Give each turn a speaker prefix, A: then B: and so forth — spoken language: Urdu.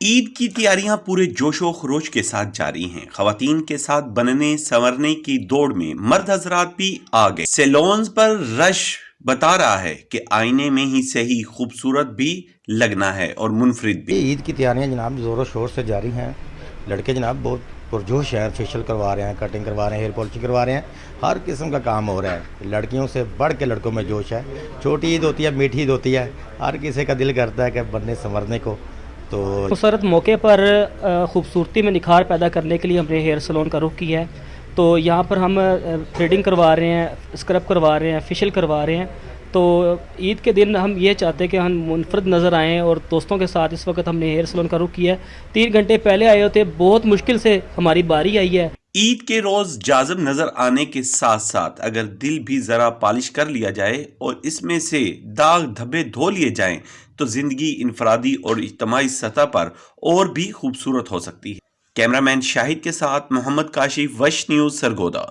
A: عید کی تیاریاں پورے جوش و خروش کے ساتھ جاری ہیں۔ خواتین کے ساتھ بننے سنورنے کی دوڑ میں مرد حضرات بھی آ گئے۔ سیلونز پر رش بتا رہا ہے کہ آئینے میں ہی صحیح خوبصورت بھی لگنا ہے اور منفرد بھی۔
B: عید کی تیاریاں جناب زور و شور سے جاری ہیں۔ لڑکے جناب بہت پرجوش ہیں، فیشیل کروا رہے ہیں، کٹنگ کروا رہے ہیں، ہیئر پالشنگ کروا رہے ہیں، ہر قسم کا کام ہو رہا ہے۔ لڑکیوں سے بڑھ کے لڑکوں میں جوش ہے۔ چھوٹی عید ہوتی ہے، میٹھی عید ہوتی ہے، ہر کسی کا دل کرتا ہے کہ بننے سنورنے کو۔ تو
C: مسرت موقع پر خوبصورتی میں نکھار پیدا کرنے کے لیے ہم نے ہیئر سلون کا رخ کیا ہے۔ تو یہاں پر ہم تھریڈنگ کروا رہے ہیں، اسکرب کروا رہے ہیں، فیشیل کروا رہے ہیں۔ تو عید کے دن ہم یہ چاہتے ہیں کہ ہم منفرد نظر آئیں، اور دوستوں کے ساتھ اس وقت ہم نے ہیئر سلون کا رخ کیا ہے۔ 3 گھنٹے پہلے آئے ہوتے، بہت مشکل سے ہماری باری آئی ہے۔
A: عید کے روز جاذب نظر آنے کے ساتھ ساتھ اگر دل بھی ذرا پالش کر لیا جائے اور اس میں سے داغ دھبے دھو لیے جائیں تو زندگی انفرادی اور اجتماعی سطح پر اور بھی خوبصورت ہو سکتی ہے۔ کیمرہ مین شاہد کے ساتھ محمد کاشف، وش نیوز، سرگودا۔